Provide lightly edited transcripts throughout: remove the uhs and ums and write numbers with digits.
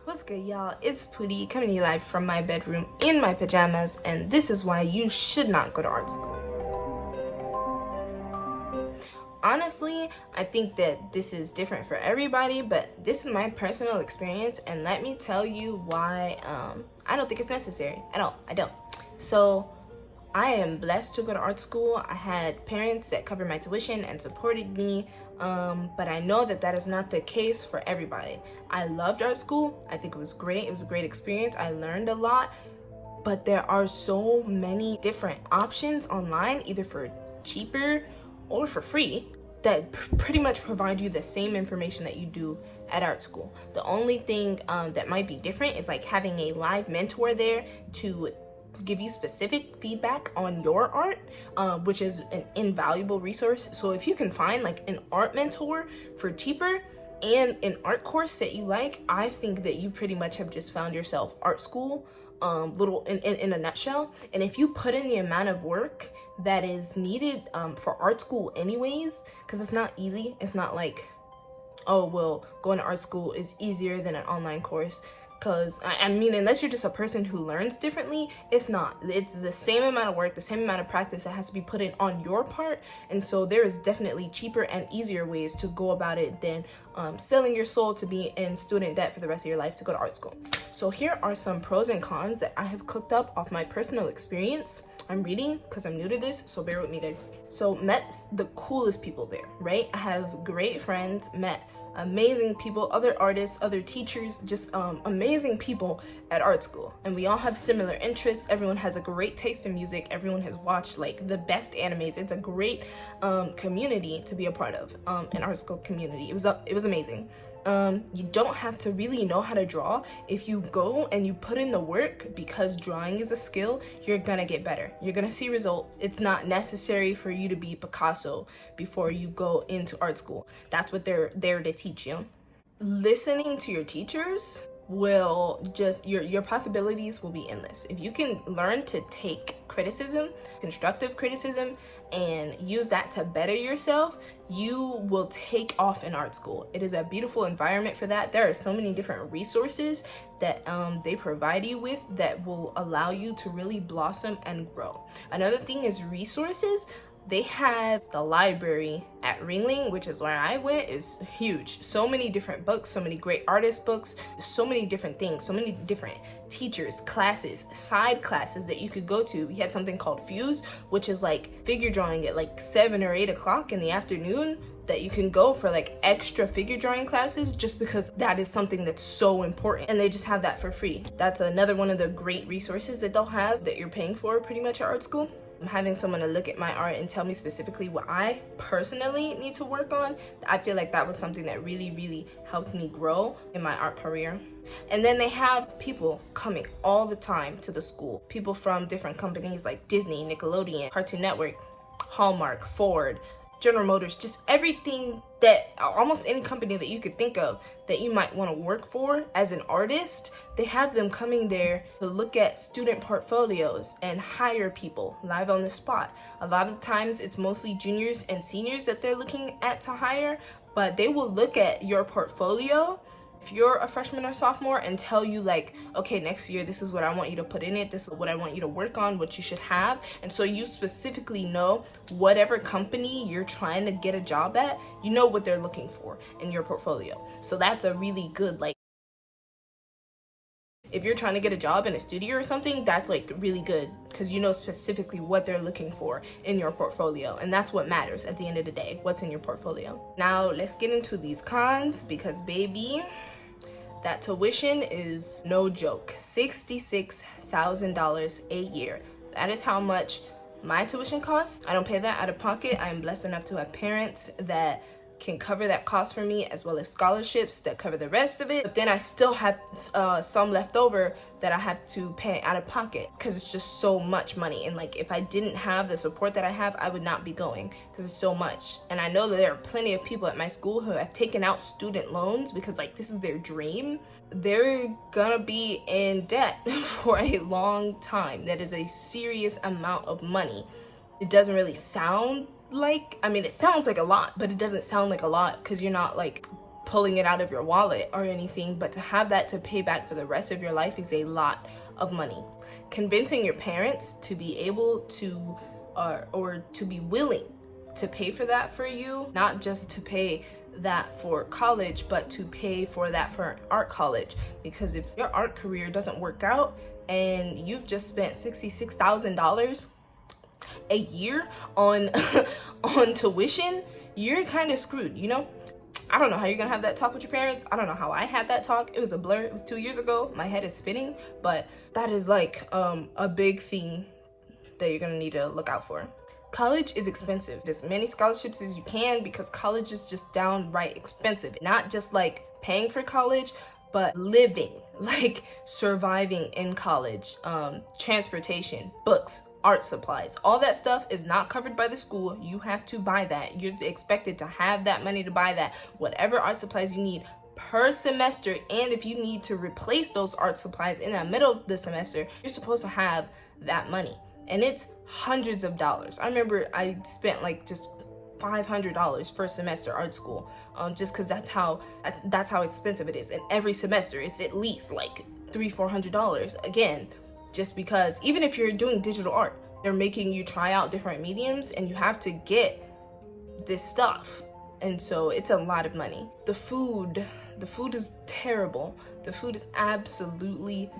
What's good, y'all? It's Pootie coming to you live from my bedroom in my pajamas, and this is why you should not go to art school. Honestly, I think that this is different for everybody, but this is my personal experience, and let me tell you why I don't think it's necessary at all. I don't. So I am blessed to go to art school. I had parents that covered my tuition and supported me, but I know that that is not the case for everybody. I loved art school. I think it was great. It was a great experience. I learned a lot, but there are so many different options online, either for cheaper or for free, that pretty much provide you the same information that you do at art school. The only thing that might be different is like having a live mentor there to give you specific feedback on your art, which is an invaluable resource. So if you can find like an art mentor for cheaper and an art course that you like, I think that you pretty much have just found yourself art school little in a nutshell. And if you put in the amount of work that is needed for art school anyways, because it's not easy, it's not like, oh well, going to art school is easier than an online course. Because I mean, unless you're just a person who learns differently, it's not. It's the same amount of work, the same amount of practice that has to be put in on your part. And so there is definitely cheaper and easier ways to go about it than selling your soul to be in student debt for the rest of your life to go to art school. So here are some pros and cons that I have cooked up off my personal experience. I'm reading because I'm new to this, so bear with me, guys. So met the coolest people there, right? I have great friends, met amazing people, other artists, other teachers, just amazing people at art school. And we all have similar interests. Everyone has a great taste in music. Everyone has watched like the best animes. It's a great community to be a part of, an art school community. It was amazing. You don't have to really know how to draw. If you go and you put in the work, because drawing is a skill, you're gonna get better. You're gonna see results. It's not necessary for you to be Picasso before you go into art school. That's what they're there to teach you. Listening to your teachers will just, your possibilities will be endless. If you can learn to take criticism, constructive criticism, and use that to better yourself, you will take off in art school. It is a beautiful environment for that. There are so many different resources that they provide you with that will allow you to really blossom and grow. Another thing is resources. They have the library at Ringling, which is where I went, is huge. So many different books, so many great artist books, so many different things, so many different teachers, classes, side classes that you could go to. We had something called Fuse, which is like figure drawing at like 7 or 8 o'clock in the afternoon, that you can go for like extra figure drawing classes just because that is something that's so important, and they just have that for free. That's another one of the great resources that they'll have that you're paying for pretty much at art school. Having someone to look at my art and tell me specifically what I personally need to work on, I feel like that was something that really helped me grow in my art career. And then they have people coming all the time to the school. People from different companies like Disney, Nickelodeon, Cartoon Network, Hallmark, Ford, General Motors, just everything that, almost any company that you could think of that you might want to work for as an artist, they have them coming there to look at student portfolios and hire people live on the spot. A lot of times it's mostly juniors and seniors that they're looking at to hire, but they will look at your portfolio if you're a freshman or sophomore and tell you like, okay, next year this is what I want you to put in it, this is what I want you to work on, what you should have. And so you specifically know whatever company you're trying to get a job at, you know what they're looking for in your portfolio. So that's a really good, like, if you're trying to get a job in a studio or something, that's like really good because you know specifically what they're looking for in your portfolio. And that's what matters at the end of the day, what's in your portfolio. Now let's get into these cons, because baby, that tuition is no joke. $66,000 a year. That is how much my tuition costs. I don't pay that out of pocket. I am blessed enough to have parents that can cover that cost for me, as well as scholarships that cover the rest of it. But then I still have some left over that I have to pay out of pocket because it's just so much money. And like, if I didn't have the support that I have, I would not be going because it's so much. And I know that there are plenty of people at my school who have taken out student loans because like this is their dream. They're gonna be in debt for a long time. That is a serious amount of money. It doesn't really sound like, I mean, it sounds like a lot, but it doesn't sound like a lot because you're not like pulling it out of your wallet or anything, but to have that to pay back for the rest of your life is a lot of money. Convincing your parents to be able to or to be willing to pay for that for you, not just to pay that for college, but to pay for that for art college. Because if your art career doesn't work out and you've just spent $66,000 a year on on tuition, you're kind of screwed, you know? I don't know how you're gonna have that talk with your parents. I don't know how I had that talk. It was a blur. It was 2 years ago. My head is spinning, but that is like a big thing that you're gonna need to look out for. College is expensive. As many scholarships as you can, because college is just downright expensive. Not just like paying for college, but living, like surviving in college, transportation, books, art supplies, all that stuff is not covered by the school. You have to buy that. You're expected to have that money to buy that, whatever art supplies you need per semester. And if you need to replace those art supplies in the middle of the semester, you're supposed to have that money. And it's hundreds of dollars. I remember I spent like just $500 for a semester art school, just because that's how expensive it is. And every semester it's at least like $300-400 again, just because even if you're doing digital art, they're making you try out different mediums and you have to get this stuff. And so it's a lot of money. The food is terrible. The food is absolutely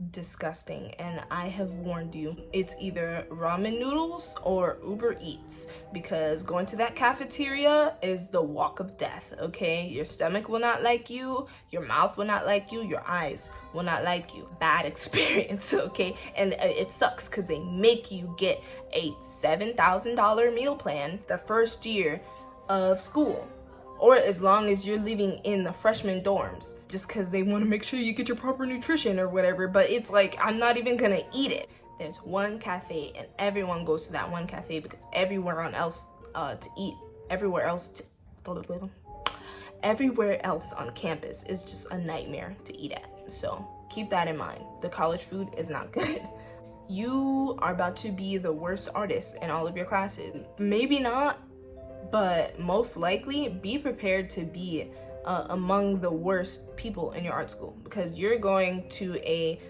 disgusting, and I have warned you. It's either ramen noodles or Uber Eats, because going to that cafeteria is the walk of death, okay? Your stomach will not like you, your mouth will not like you, your eyes will not like you. Bad experience, okay? And it sucks because they make you get a $7,000 meal plan the first year of school, or as long as you're living in the freshman dorms, just because they want to make sure you get your proper nutrition or whatever. But it's like, I'm not even gonna eat it. There's one cafe and everyone goes to that one cafe, because everywhere else on campus is just a nightmare to eat at. So keep that in mind. The college food is not good. You are about to be the worst artist in all of your classes. Maybe not, but most likely be prepared to be among the worst people in your art school, because you're going to a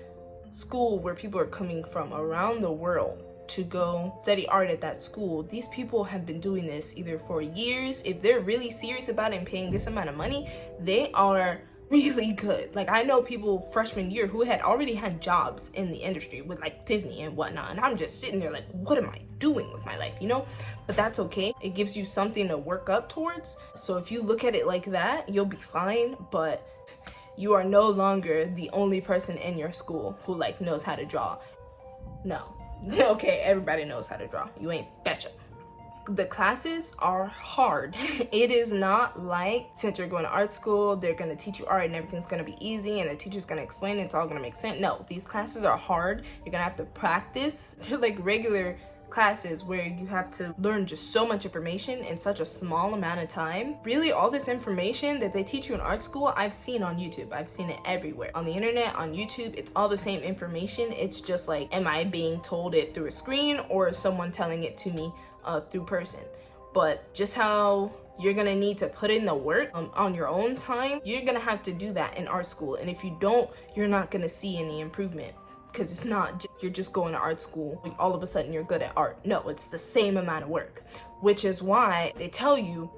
school where people are coming from around the world to go study art at that school. These people have been doing this either for years. If they're really serious about it and paying this amount of money, they are really good. Like, I know people freshman year who had already had jobs in the industry with like Disney and whatnot, and I'm just sitting there like, what am I doing with my life, you know? But that's okay. It gives you something to work up towards. So if you look at it like that, you'll be fine. But you are no longer the only person in your school who like knows how to draw. No. Okay, everybody knows how to draw. You ain't special. The classes are hard. It is not like, since you're going to art school, they're going to teach you art and everything's going to be easy and the teacher's going to explain it, it's all going to make sense. No, these classes are hard. You're going to have to practice. They're like regular classes where you have to learn just so much information in such a small amount of time. Really, all this information that they teach you in art school, I've seen on YouTube. I've seen it everywhere. On the internet, on YouTube, it's all the same information. It's just like, am I being told it through a screen or is someone telling it to me through person? But just how you're gonna need to put in the work on your own time, you're gonna have to do that in art school. And if you don't, you're not gonna see any improvement, because it's not you're just going to art school, like all of a sudden you're good at art. No, it's the same amount of work, which is why they tell you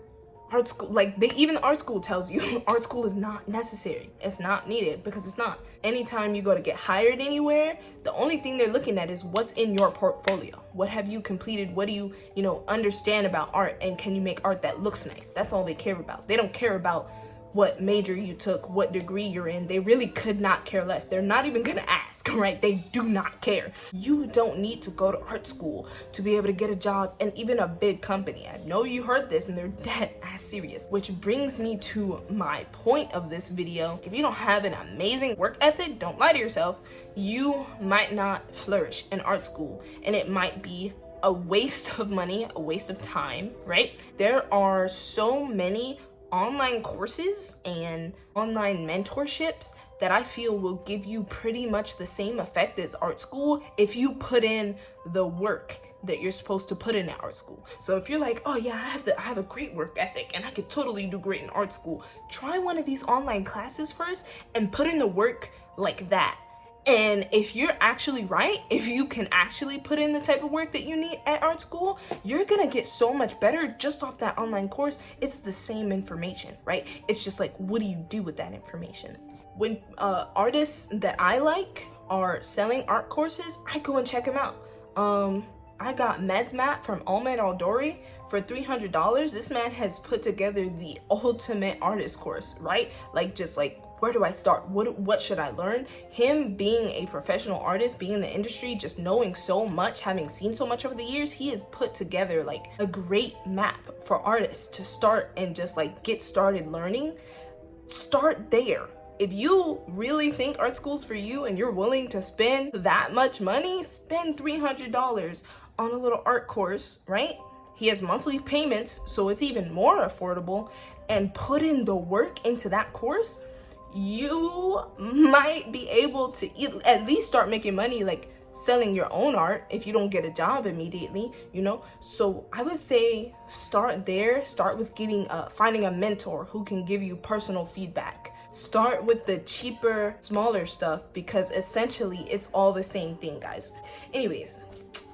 art school, like even art school tells you art school is not necessary. It's not needed, because it's not. Anytime you go to get hired anywhere, the only thing they're looking at is what's in your portfolio. What have you completed? What do you understand about art, and can you make art that looks nice? That's all they care about. They don't care about what major you took, what degree you're in. They really could not care less. They're not even gonna ask, right? They do not care. You don't need to go to art school to be able to get a job in even a big company. I know you heard this and they're dead ass serious. Which brings me to my point of this video. If you don't have an amazing work ethic, don't lie to yourself. You might not flourish in art school, and it might be a waste of money, a waste of time, right? There are so many online courses and online mentorships that I feel will give you pretty much the same effect as art school if you put in the work that you're supposed to put in at art school. So if you're like, oh yeah, I have a great work ethic and I could totally do great in art school, try one of these online classes first and put in the work like that. And if you're actually right, if you can actually put in the type of work that you need at art school, you're gonna get so much better just off that online course. It's the same information, right? It's just like, what do you do with that information? When artists that I like are selling art courses, I go and check them out. I got Med's Map from Ahmed Aldori for $300. This man has put together the ultimate artist course, right? Like, just like, where do I start? What should I learn? Him being a professional artist, being in the industry, just knowing so much, having seen so much over the years, he has put together like a great map for artists to start and just like get started learning. Start there. If you really think art school's for you and you're willing to spend that much money, spend $300 on a little art course, right? He has monthly payments, so it's even more affordable, and put in the work into that course. You might be able to at least start making money, like selling your own art if you don't get a job immediately, you know? So I would say start there. Start with getting finding a mentor who can give you personal feedback. Start with the cheaper, smaller stuff, because essentially it's all the same thing, guys. Anyways,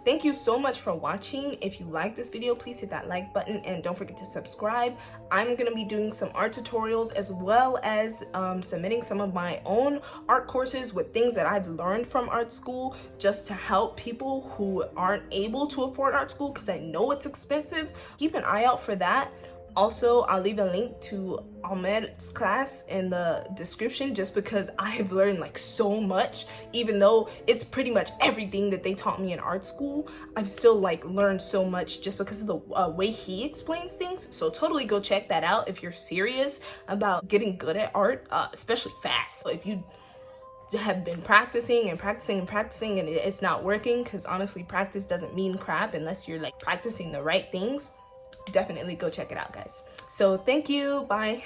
thank you so much for watching. If you like this video, please hit that like button and don't forget to subscribe. I'm gonna be doing some art tutorials as well as submitting some of my own art courses with things that I've learned from art school, just to help people who aren't able to afford art school, because I know it's expensive. Keep an eye out for that. Also, I'll leave a link to Ahmed's class in the description, just because I have learned like so much. Even though it's pretty much everything that they taught me in art school, I've still like learned so much just because of the way he explains things. So totally go check that out if you're serious about getting good at art, especially fast. So if you have been practicing and it's not working, because honestly, practice doesn't mean crap unless you're like practicing the right things, definitely go check it out, guys. So thank you. Bye.